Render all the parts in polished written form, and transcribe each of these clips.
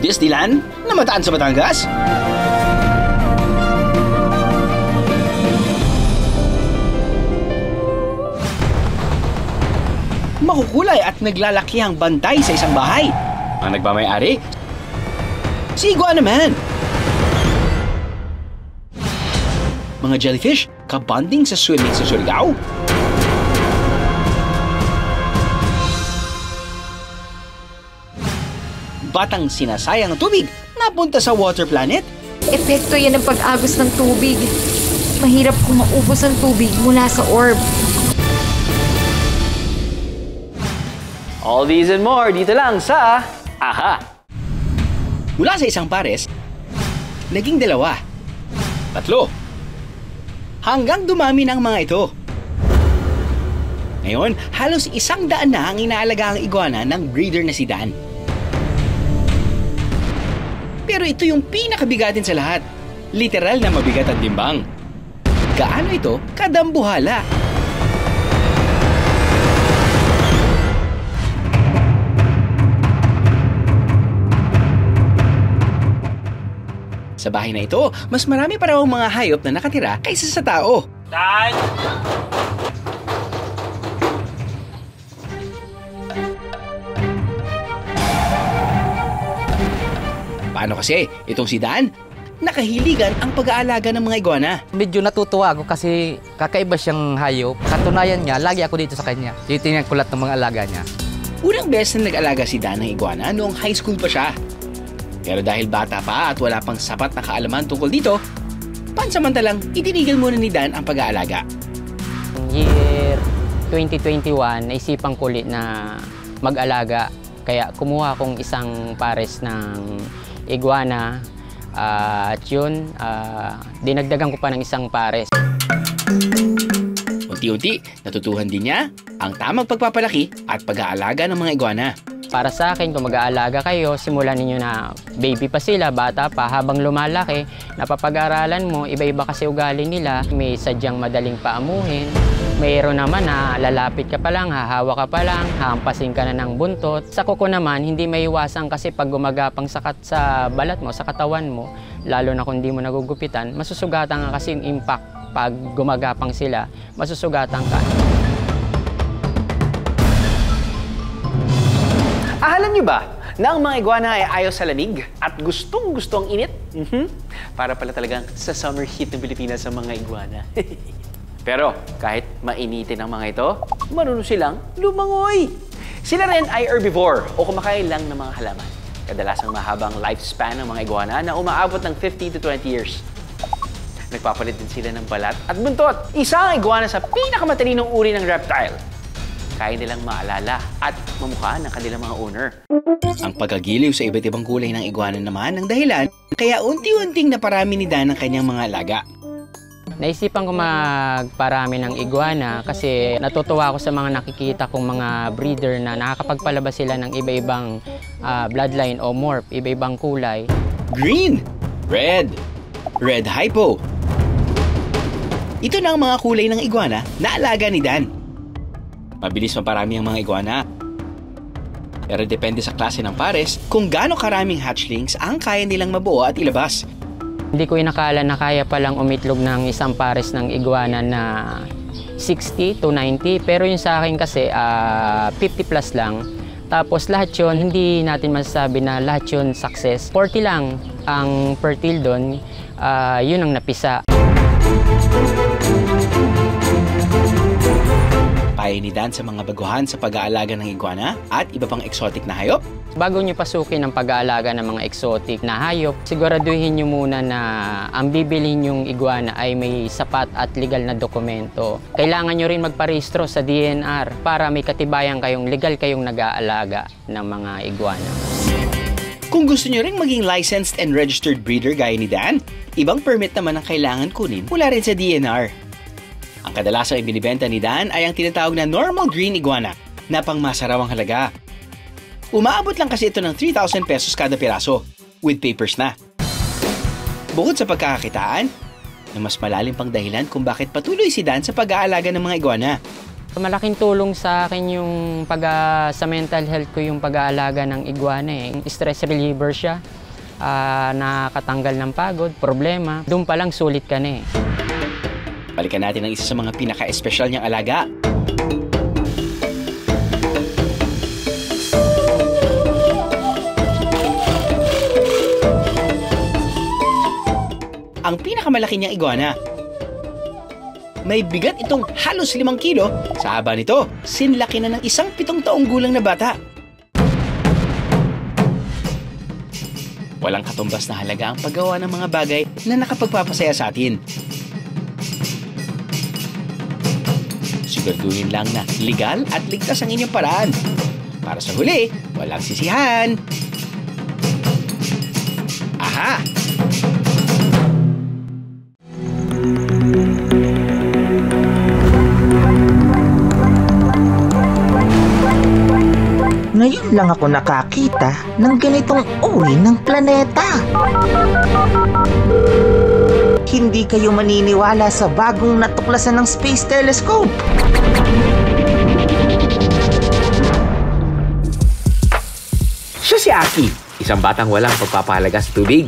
obvious, Dylan? Namataan sa Batangas? Makukulay at naglalakihang bantay sa isang bahay. Ang nagmamay-ari? Si iguana man! Mga jellyfish, kabanding sa swimming sa Surigao. Batang sinasayang ng tubig, napunta sa water planet. Epekto yan ng pag-agos ng tubig. Mahirap kung maubos ang tubig mula sa orb. All these and more dito lang sa AHA! Mula sa isang pares, naging 2, 3, hanggang dumami ng mga ito. Ngayon, halos 100 na ang inaalaga ang iguana ng breeder na si Dan. Pero ito yung pinakabigatin sa lahat. Literal na mabigat ang timbang. Gaano ito kadambuhala? Sa bahay na ito, mas marami pa raw mga hayop na nakatira kaysa sa tao. Dan! Paano kasi? Itong si Dan, nakahiligan ang pag-aalaga ng mga iguana. Medyo natutuwa ako kasi kakaiba siyang hayop. Katunayan niya, lagi ako dito sa kanya. Titingnan ko lahat ng mga alaga niya. Unang beses na nag-alaga si Dan ng iguana noong high school pa siya. Pero dahil bata pa at wala pang sapat na kaalaman tungkol dito, pansamantalang itinigil muna ni Dan ang pag-aalaga. Year 2021, naisipan ko ulit na mag-alaga. Kaya kumuha akong isang pares ng iguana at yun, dinagdagan ko pa ng isang pares. Unti-unti, natutuhan din niya ang tamang pagpapalaki at pag-aalaga ng mga iguana. Para sa akin, kung mag-aalaga kayo, simulan ninyo na baby pa sila, bata pa, habang lumalaki, napapag-aralan mo, iba-iba kasi ugali nila. May sadyang madaling paamuhin. Mayroon naman na lalapit ka pa lang, hahawa ka pa lang, hahampasin ka na ng buntot. Sa kuko naman, hindi maiwasan kasi pag gumagapang sakat sa balat mo, sa katawan mo, lalo na kung hindi mo nagugupitan, masusugatan ka kasi yung impact pag gumagapang sila, masusugatan ka. Alam niyo ba na ang mga iguana ay ayaw sa lamig at gustong-gusto ang init? Para pala talagang sa summer heat ng Pilipinas ang mga iguana. Pero kahit mainitin ang mga ito, marunong silang lumangoy. Sila rin ay herbivore o kumakain lang ng mga halaman. Kadalasang mahabang lifespan ng mga iguana na umaabot ng 15 to 20 years. Nagpapalit din sila ng balat at buntot. Isa ang iguana sa pinakamatalinong uri ng reptile. Kaya nilang maalala at mamukha ng kanilang mga owner. Ang pagkagiliw sa iba't ibang kulay ng iguana naman ang dahilan kaya unti-unting naparami ni Dan ang kanyang mga alaga. Naisipan ko magparami ng iguana kasi natutuwa ako sa mga nakikita kong mga breeder na nakakapagpalabas sila ng iba-ibang bloodline o morph, iba-ibang kulay. Green, red, red hypo. Ito na ang mga kulay ng iguana na alaga ni Dan. Mabilis maparami ang mga iguana. Pero depende sa klase ng pares kung gaano karaming hatchlings ang kaya nilang mabuo at ilabas. Hindi ko inakala na kaya palang umitlog ng isang pares ng iguana na 60 to 90. Pero yung sa akin kasi 50 plus lang. Tapos lahat yun, hindi natin masasabi na lahat yun success. 40 lang ang fertile doon, yun ang napisa. Payo ni Dan sa mga baguhan sa pag-aalaga ng iguana at iba pang exotic na hayop? Bago nyo pasukin ang pag-aalaga ng mga exotic na hayop, siguraduhin nyo muna na ang bibilhin yung iguana ay may sapat at legal na dokumento. Kailangan nyo rin magparehistro sa DNR para may katibayan kayong legal kayong nag-aalaga ng mga iguana. Kung gusto nyo rin maging licensed and registered breeder gaya ni Dan, ibang permit naman ang kailangan kunin mula rin sa DNR. Ang kadalasang ibinibenta ni Dan ay ang tinatawag na normal green iguana na pangmasarawang halaga. Umaabot lang kasi ito ng 3,000 pesos kada piraso, with papers na. Bukod sa pagkakakitaan, may mas malalim pang dahilan kung bakit patuloy si Dan sa pag-aalaga ng mga iguana. Malaking tulong sa akin yung sa mental health ko yung pag-aalaga ng iguana. Stress reliever siya. nakatanggal ng pagod, problema. Doon pa lang sulit ka na eh. Balikan natin ang isa sa mga pinaka-espesyal niyang alaga. Ang pinakamalaki niyang iguana. May bigat itong halos 5 kilo. Sa haba nito, sinlaki na ng isang 7 taong gulang na bata. Walang katumbas na halaga ang paggawa ng mga bagay na nakapagpapasaya sa atin. Siguraduhin lang na legal at ligtas ang inyong paraan. Para sa huli, walang sisihan. Aha! Ngayon lang ako nakakita ng ganitong uri ng planeta. Hindi kayo maniniwala sa bagong natuklasan ng Space Telescope. Siya si Aki, isang batang walang pagpapahalaga sa tubig.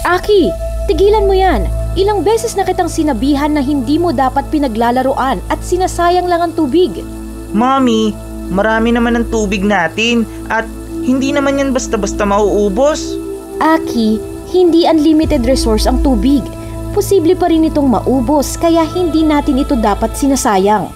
Aki, tigilan mo yan. Ilang beses na kitang sinabihan na hindi mo dapat pinaglalaroan at sinasayang lang ang tubig. Mommy, marami naman ang tubig natin at hindi naman yan basta-basta mauubos. Aki, hindi unlimited resource ang tubig. Posible pa rin itong maubos kaya hindi natin ito dapat sinasayang.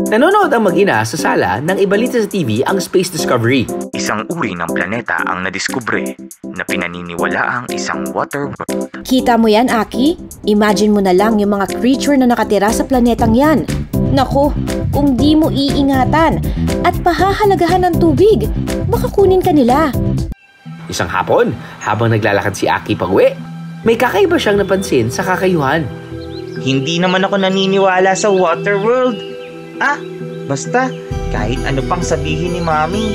Nanonood ang mag-ina sa sala nang ibalita sa TV ang Space Discovery. Isang uri ng planeta ang nadiskubre na pinaniniwala ang isang water world. Kita mo yan, Aki? Imagine mo na lang yung mga creature na nakatira sa planetang yan. Naku, kung di mo iingatan at pahahalagahan ng tubig, baka kunin ka nila. Isang hapon, habang naglalakad si Aki pag-uwi, may kakaiba siyang napansin sa kakayuhan. Hindi naman ako naniniwala sa water world. Basta kahit ano pang sabihin ni Mommy.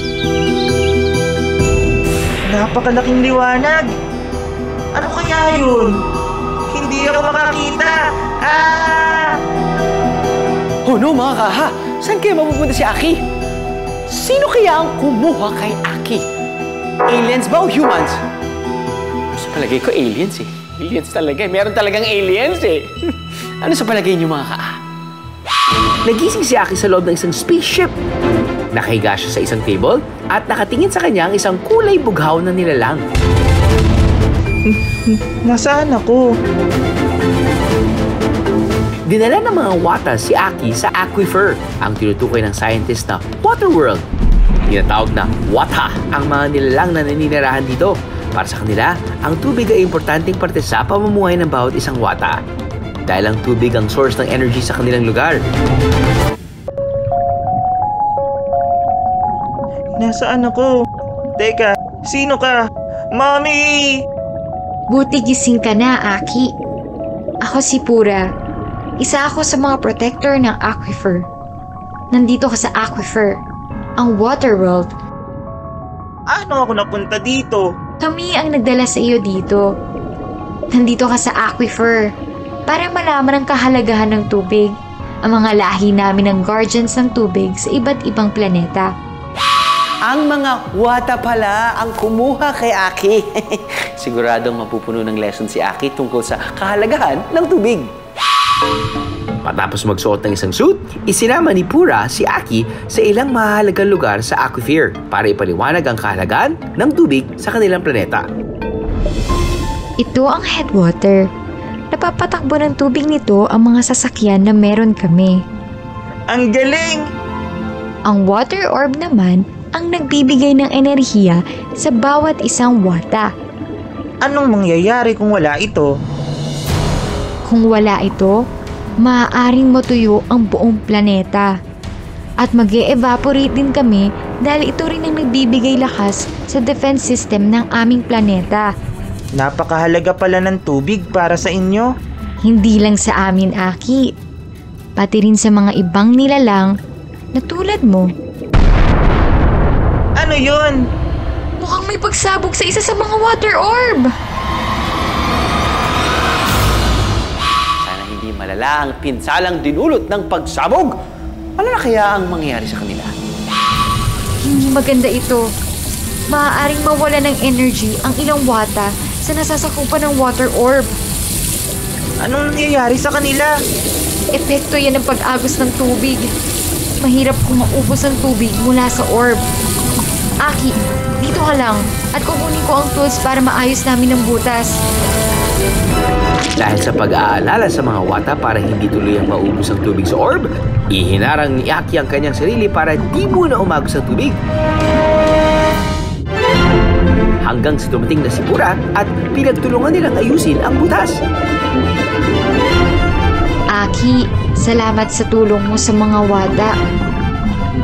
Napakalaking liwanag. Ano kaya yun? Hindi ako makakita. Oh no mga kaha, saan kaya mapupunta si Aki? Sino kaya ang kumuha kay Aki? Aliens ba o humans? Sa palagay ko aliens eh. Aliens talaga eh. Meron talagang aliens eh. Ano sa palagay niyo mga kaha? Nagising si Aki sa loob ng isang spaceship. Nakahiga siya sa isang table at nakatingin sa kanya ang isang kulay bughaw na nilalang. Nasaan ako? Dinala ng mga wata si Aki sa aquifer, ang tinutukoy ng scientist na water world. Tinatawag na wata ang mga nilalang na naninirahan dito. Para sa kanila, ang tubig ay importanteng parte sa pamumuhay ng bawat isang wata. Dahil ang tubig ang source ng energy sa kanilang lugar. Nasaan ako? Teka, sino ka? Mommy! Buti gising ka na, Aki. Ako si Pura. Isa ako sa mga protector ng aquifer. Nandito ka sa aquifer, ang water world. Ano ako napunta dito? Kami ang nagdala sa iyo dito. Nandito ka sa aquifer para malaman ang kahalagahan ng tubig. Ang mga lahi namin ng guardians ng tubig sa iba't ibang planeta. Ang mga wata pala ang kumuha kay Aki. Siguradong mapupuno ng lesson si Aki tungkol sa kahalagahan ng tubig. Matapos magsuot ng isang suit, isinama ni Pura si Aki sa ilang mahalagang lugar sa aquifer para ipaliwanag ang kahalagahan ng tubig sa kanilang planeta. Ito ang headwater. Napapatakbo ng tubig nito ang mga sasakyan na meron kami. Ang galing! Ang water orb naman ang nagbibigay ng enerhiya sa bawat isang wata. Anong mangyayari kung wala ito? Kung wala ito, maaaring matuyo ang buong planeta. At mag-e-evaporate din kami dahil ito rin ang nagbibigay lakas sa defense system ng aming planeta. Napakahalaga pala ng tubig para sa inyo. Hindi lang sa amin, Aki. Pati rin sa mga ibang nilalang na tulad mo. Ano yun? Mukhang may pagsabog sa isa sa mga water orb. malala ang pinsalang dinulot ng pagsabog. Ano na kaya ang mangyayari sa kanila? Hindi maganda ito. Maaaring mawala ng energy ang ilang wata sa nasasakupan ng water orb. Anong nangyayari sa kanila? Epekto yan ng pag-agos ng tubig. Mahirap kung maubos ang tubig mula sa orb. Aki, dito ka lang at kukunin ko ang tools para maayos namin ang butas. Dahil sa pag-aalala sa mga wata para hindi tuluyang maubos ang tubig sa orb, ihinarang ni Aki ang kanyang sarili para di muna umagos ang tubig. Hanggang sa dumating na si Pura at pinagtulungan nilang ayusin ang butas. Aki, salamat sa tulong mo sa mga wata.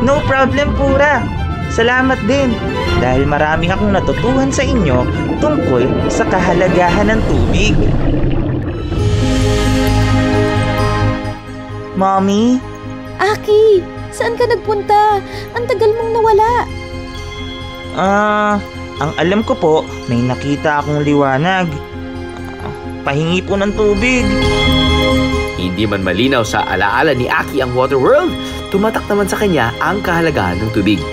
No problem, Pura. Salamat din. Dahil marami akong natutuhan sa inyo tungkol sa kahalagahan ng tubig. Mommy? Aki, saan ka nagpunta? Ang tagal mong nawala. Ang alam ko po, may nakita akong liwanag. Pahingi po ng tubig. Hindi man malinaw sa alaala ni Aki ang water world, tumatak naman sa kanya ang kahalagahan ng tubig.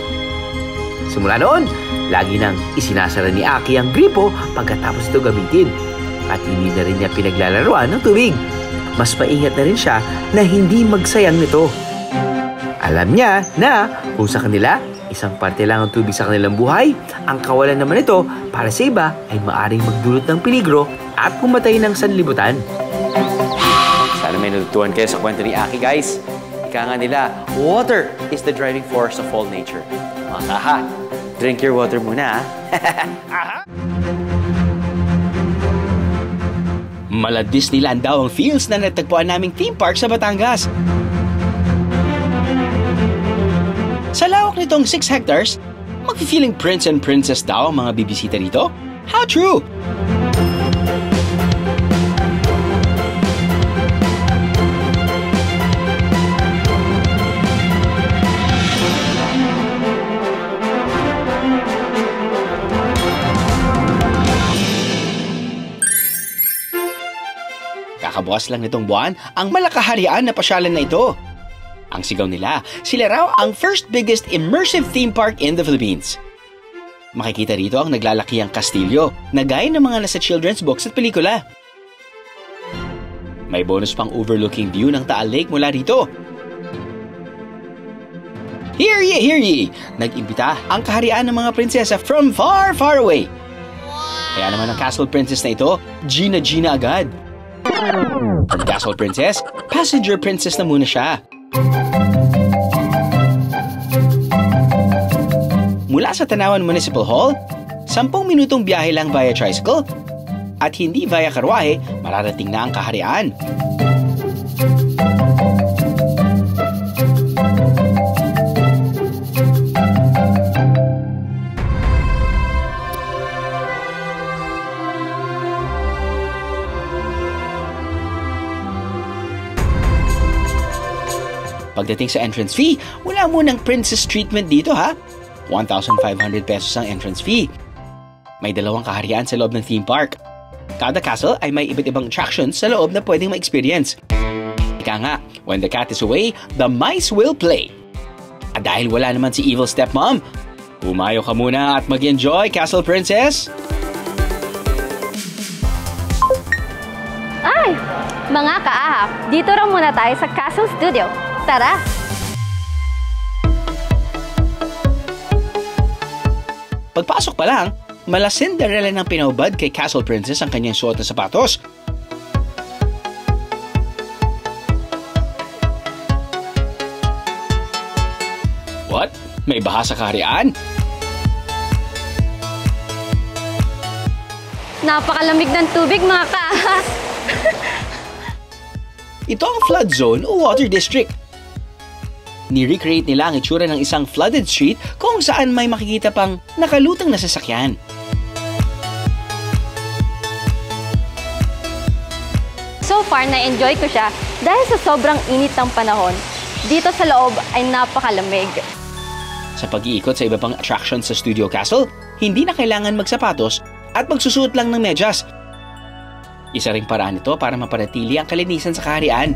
Simula noon, lagi nang isinasara ni Aki ang gripo pagkatapos ito gamitin. At hindi na rin niya pinaglalaruan ng tubig. Mas maingat na rin siya na hindi magsayang nito. Alam niya na kung sa kanila, isang parte lang ang tubig sa kanilang buhay, ang kawalan naman ito para sa iba ay maaring magdulot ng peligro at pumatay ng sanlibutan. Sana may natutuhan kayo sa kwento ni Aki, guys. Ika nga nila, water is the driving force of all nature. Mga kaha, drink your water muna, ha? Mala Disneyland daw ang feels na natagpuan naming theme park sa Batangas. Sa lawak nitong 6 hectares, mag-feeling prince and princess daw ang mga bibisita rito? How true! Kakabukas lang nitong buwan ang malakaharian na pasyalan na ito. Ang sigaw nila, sila raw ang first biggest immersive theme park in the Philippines. Makikita rito ang naglalakihang kastilyo na gaya ng mga nasa children's books at pelikula. May bonus pang overlooking view ng Taal Lake mula rito. Hear ye, hear ye! Nag-imbita ang kaharian ng mga prinsesa from far, far away. Kaya naman ang Castle Princess na ito, Gina agad. From Castle Princess, Passenger Princess na muna siya. Mula sa Tanawan Municipal Hall, 10 minutong biyahe lang via tricycle at hindi via karwahe, mararating na ang kaharian. Pagdating sa entrance fee, wala munang princess treatment dito, ha? 1,500 pesos ang entrance fee. May 2 kaharian sa loob ng theme park. Kada castle ay may iba't ibang attractions sa loob na pwedeng ma-experience. Ika nga, when the cat is away, the mice will play. At dahil wala naman si Evil Stepmom, pumayo ka muna at mag-enjoy, Castle Princess! Ay! Mga kaahap, dito raw muna tayo sa Castle Studio. Tara! Pagpasok pa lang, mala Cinderella ng pinaubad kay Castle Princess ang kanyang suot na sapatos. What? May baha sa kaharian? Napakalamig ng tubig, mga kaahap! Ito ang flood zone o water district. Ni-recreate nila ang itsura ng isang flooded street kung saan may makikita pang nakalutang na sasakyan. So far, na-enjoy ko siya dahil sa sobrang init ng panahon. Dito sa loob ay napakalamig. Sa pag-iikot sa iba pang attractions sa Studio Castle, hindi na kailangan magsapatos at magsusuot lang ng medyas. Isa ring paraan ito para mapanatili ang kalinisan sa kaharian.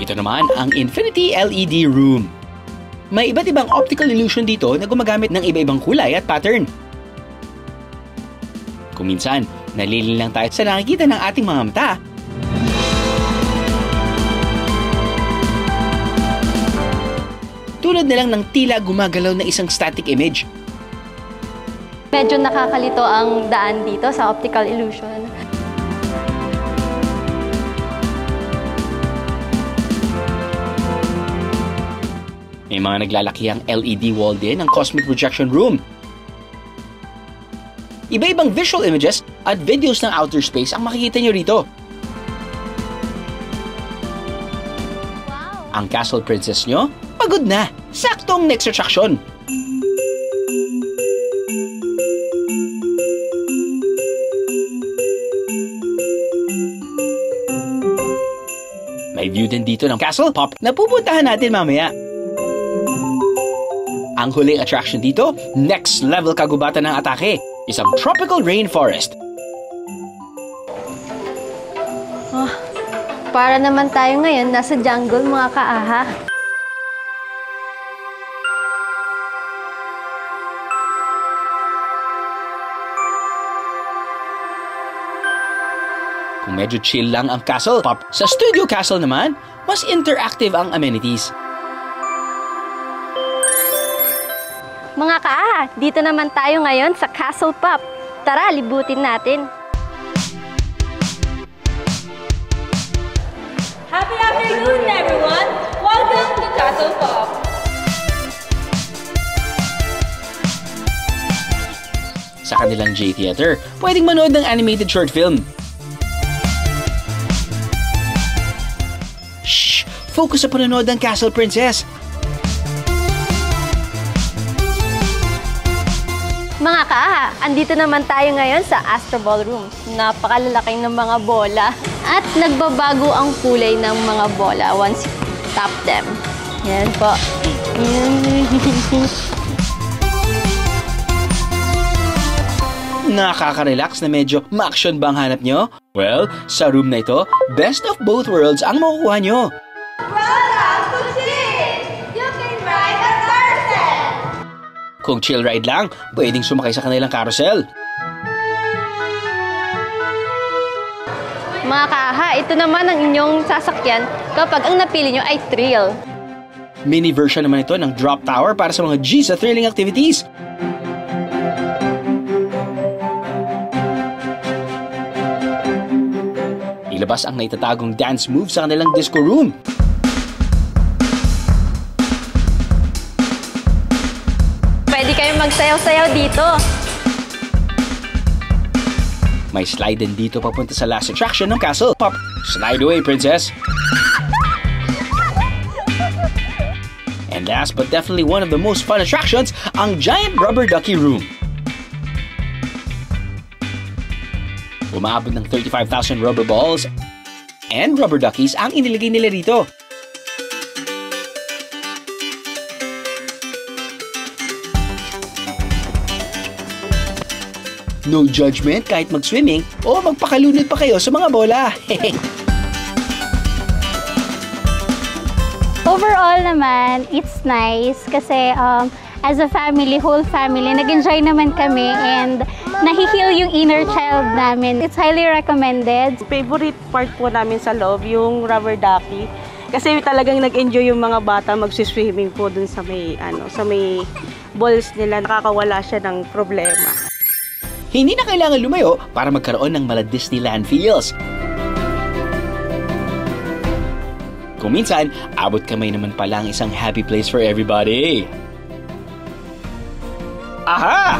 Ito naman ang Infinity LED Room. May iba't ibang optical illusion dito na gumagamit ng iba-ibang kulay at pattern. Kung minsan, nalilin lang tayo sa nakikita ng ating mga mata, tulad na lang ng tila gumagalaw na isang static image. Medyo nakakalito ang daan dito sa optical illusion. May mga naglalakihang LED wall din ng Cosmic Projection Room. Iba-ibang visual images at videos ng outer space ang makikita nyo rito. Ang Castle Princess nyo, pagod na. Saktong next attraction. May view din dito ng Castle Pop na pupuntahan natin mamaya. Ang huling attraction dito, next level kagubatan ng atake, isang tropical rainforest. Para naman tayo ngayon nasa jungle, mga kaaha. Kung medyo chill lang ang Castle Pop, sa Studio Castle naman, mas interactive ang amenities. Mga kaaha, dito naman tayo ngayon sa Castle Pop. Tara, libutin natin. Happy afternoon, everyone! Welcome to Castle Pop! Sa kanilang J-Theater, pwedeng manood ng animated short film. Shh! Focus sa panonood ng Castle Princess! Mga kaaha, andito naman tayo ngayon sa Astro Ballroom. Napakalalaki ng mga bola. At nagbabago ang kulay ng mga bola once you tap them. Yan po. Nakaka-relax na medyo ma-action ba ang hanap nyo? Well, sa room na ito, best of both worlds ang makukuha nyo. Welcome to Chill! You can ride a carousel! Kung chill ride lang, pwedeng sumakay sa kanilang carousel. Mga kaaha, ito naman ang inyong sasakyan kapag ang napili nyo ay thrill. Mini version naman ito ng drop tower para sa mga G sa thrilling activities. Ilabas ang naitatagong dance move sa kanilang disco room. Pwede kayong magsayaw-sayaw dito. May slide din dito papunta sa last attraction ng Castle Pop. Slide away, princess! And last but definitely one of the most fun attractions, ang giant rubber ducky room. Umaabot ng 35,000 rubber balls and rubber duckies ang inilagay nila rito. No judgment kahit mag-swimming o magpakalunod pa kayo sa mga bola. Overall naman, it's nice kasi as a family, whole family, nag-enjoy naman kami and nahi-heal yung inner child namin. It's highly recommended. Favorite part po namin sa loob, yung rubber ducky. Kasi talagang nag-enjoy yung mga bata mag-swimming po dun sa may, sa may balls nila. Nakakawala siya ng problema. Hindi na kailangan lumayo para magkaroon ng mala Disneyland feels. Kung minsan, abot kamay naman pala ang isang happy place for everybody. Aha!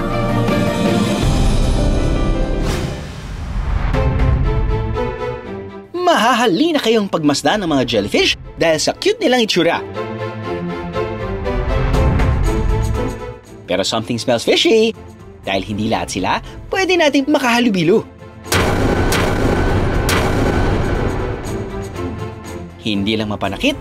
Mahahali na kayong pagmasdan ng mga jellyfish dahil sa cute nilang itsura. Pero something smells fishy. Dahil hindi lahat sila, pwede nating makahalubilo. Hindi lang mapanakit,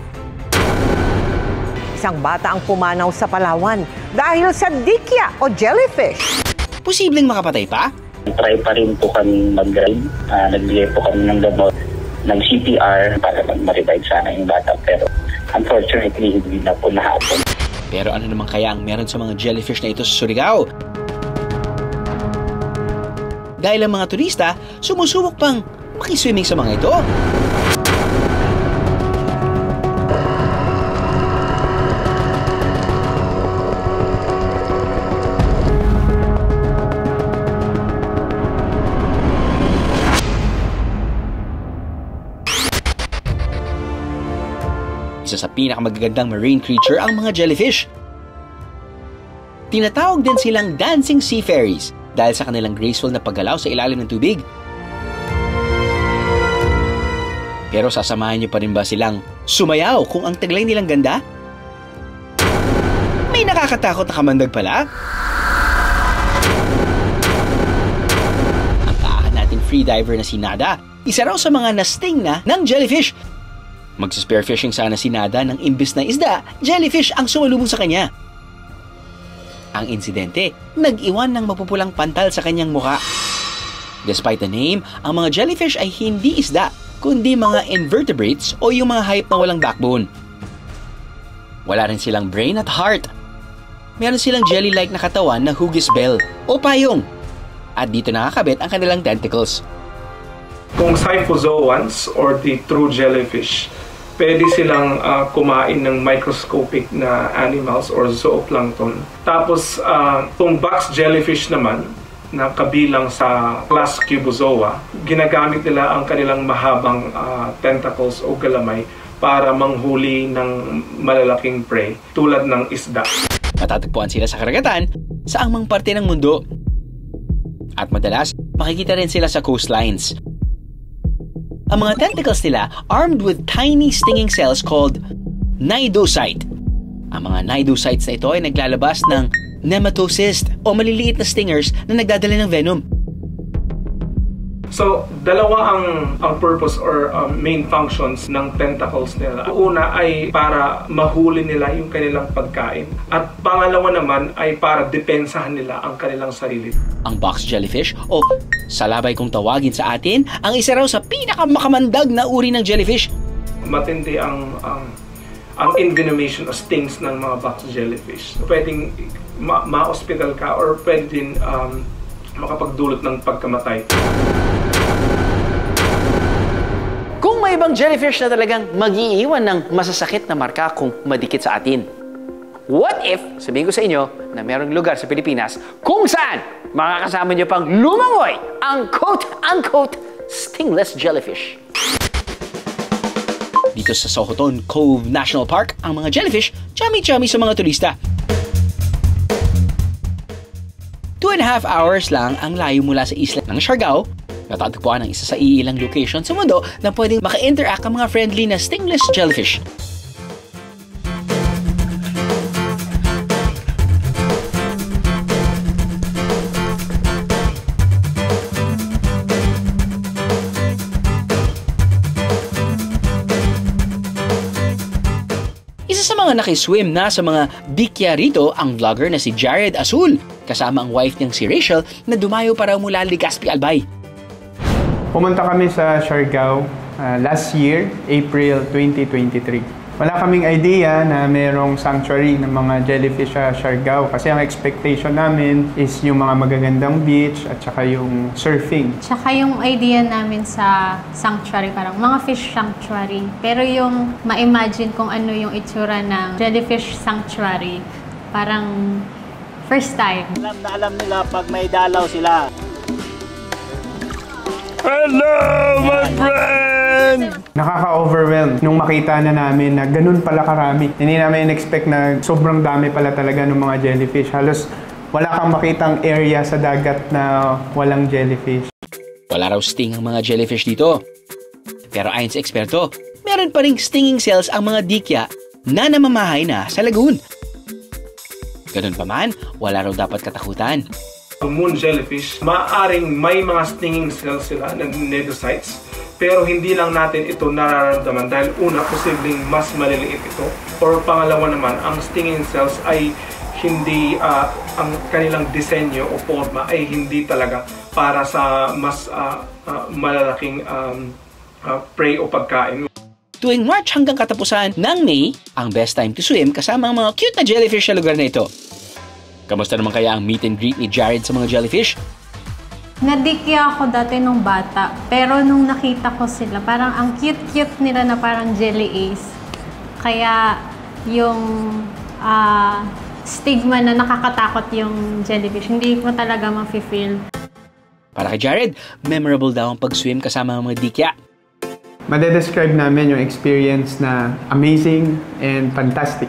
Isang bata ang pumanaw sa Palawan dahil sa dikya o jellyfish. Posibleng makapatay pa? Try pa rin po kami mag-ride. Nagbigay po kami ng gamot ng CPR para mag-revive sana yung bata. Pero unfortunately, hindi na po nahapon. Pero ano naman kaya ang meron sa mga jellyfish na ito sa Surigao? Dahil ang mga turista, sumusubok pang makiswimming sa mga ito. Isa sa pinakamagagandang marine creature ang mga jellyfish. Tinatawag din silang dancing sea fairies dahil sa kanilang graceful na paggalaw sa ilalim ng tubig. Pero sasamahan niyo pa rin ba silang sumayaw kung ang taglay nilang ganda? May nakakatakot na kamandag pala. Ang kaahan natin freediver na si Nada, isa raw sa mga nasting na ng jellyfish. Magsa-spearfishing sana si Nada nang imbis na isda, jellyfish ang sumalubong sa kanya. Ang insidente, nag-iwan ng mapupulang pantal sa kanyang muka. Despite the name, ang mga jellyfish ay hindi isda, kundi mga invertebrates o yung mga hayop na walang backbone. Wala rin silang brain at heart. Meron silang jelly-like na katawan na hugis bell o payong. At dito nakakabit ang kanilang tentacles. Kung scyphozoans or the true jellyfish, pwede silang kumain ng microscopic na animals or zooplankton. Tapos, kung box jellyfish naman, na kabilang sa class Cubozoa, ginagamit nila ang kanilang mahabang tentacles o galamay para manghuli ng malalaking prey tulad ng isda. Matatagpuan sila sa karagatan sa angmang parte ng mundo. At madalas, makikita rin sila sa coastlines. Ang mga tentacles nila armed with tiny stinging cells called cnidocyte. Ang mga cnidocytes na ito ay naglalabas ng nematocyst o maliliit na stingers na nagdadala ng venom. So, dalawa ang purpose or main functions ng tentacles nila. Una ay para mahuli nila yung kanilang pagkain. At pangalawa naman ay para depensahan nila ang kanilang sarili. Ang box jellyfish o salabay kung tawagin sa atin, ang isa raw sa pinakamakamandag na uri ng jellyfish. Matindi ang envenomation o stings ng mga box jellyfish. Pwedeng ma-hospital ka or pwede din makapagdulot ng pagkamatay. Kung may ibang jellyfish na talagang mag-iiwan ng masasakit na marka kung madikit sa atin. What if, sabihin ko sa inyo, na merong lugar sa Pilipinas kung saan makakasama niyo pang lumangoy ang quote-unquote stingless jellyfish. Dito sa Sohoton Cove National Park, ang mga jellyfish, chummy-chummy sa mga turista. 2.5 hours lang ang layo mula sa isla ng Siargao. Natatagpuan ang isa sa iilang location sa mundo na pwedeng maka-interact ang mga friendly na stingless jellyfish. Isa sa mga nakiswim na sa mga dikya rito ang vlogger na si Jared Azul, kasama ang wife niyang si Rachel na dumayo para mula Legazpi, Albay. Pumunta kami sa Siargao last year, April 2023. Wala kaming idea na merong sanctuary ng mga jellyfish sa Siargao kasi ang expectation namin is yung mga magagandang beach at saka yung surfing. Tsaka yung idea namin sa sanctuary, parang mga fish sanctuary. Pero yung ma-imagine kung ano yung itsura ng jellyfish sanctuary, parang first time. Alam na alam nila pag may dalaw sila. Hello, my friend! Nakaka-overwhelm nung makita na namin na ganun pala karami. Hindi namin in-expect na sobrang dami pala talaga ng mga jellyfish. Halos wala kang makitang area sa dagat na walang jellyfish. Wala raw sting ang mga jellyfish dito. Pero ayon sa eksperto, meron pa ring stinging cells ang mga dikya na namamahay na sa lagoon. Ganun pa man, wala raw dapat katakutan. Ang moon jellyfish, maaaring may mga stinging cells sila na cnidocytes, pero hindi lang natin ito nararamdaman dahil una, posibleng mas maliliit ito Or pangalawa naman, ang stinging cells ay hindi, ang kanilang disenyo o forma ay hindi talaga para sa mas malalaking prey o pagkain. Tuwing March hanggang katapusan ng May, ang best time to swim kasama ang mga cute na jellyfish sa lugar na ito. Kamusta naman kaya ang meet and greet ni Jared sa mga jellyfish? Nadikya ako dati nung bata, pero nung nakita ko sila, parang ang cute-cute nila na parang jelly ace. Kaya yung stigma na nakakatakot yung jellyfish, hindi ko talaga ma-feel. Para kay Jared, memorable daw ang pag-swim kasama ang mga dikya. Madedescribe namin yung experience na amazing and fantastic.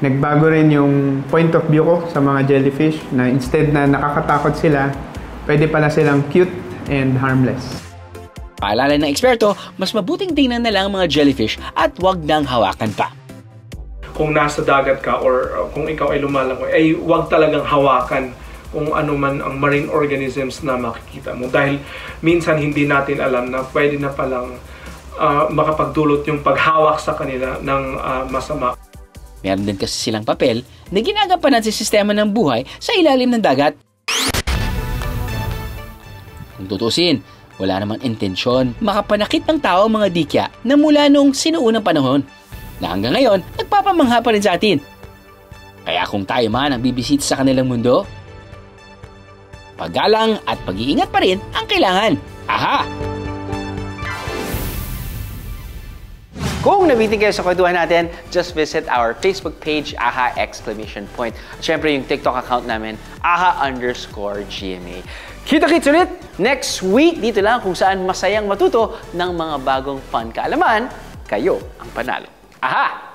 Nagbago rin yung point of view ko sa mga jellyfish na instead na nakakatakot sila, pwede pala silang cute and harmless. Paalala ng eksperto, mas mabuting tingnan na lang ang mga jellyfish at wag nang hawakan pa. Kung nasa dagat ka or kung ikaw ay lumalangoy, ay wag talagang hawakan kung ano man ang marine organisms na makikita mo. Dahil minsan hindi natin alam na pwede na palang makapagdulot yung paghawak sa kanila ng masama. Meron din kasi silang papel na ginagampanan sa sistema ng buhay sa ilalim ng dagat. Kung tutusin, wala namang intensyon makapanakit ng tao ang mga dikya na mula noong sinuunang panahon na hanggang ngayon nagpapamangha pa rin sa atin. Kaya kung tayo man ang bibisita sa kanilang mundo, paggalang at pag-iingat pa rin ang kailangan. Aha! Kung nabitin kayo sa kwentuhan natin, just visit our Facebook page, AHA! At syempre yung TikTok account namin, AHA_GMA. Kita-kits ulit next week dito lang kung saan masayang matuto ng mga bagong fun kaalaman, kayo ang panalo. Aha!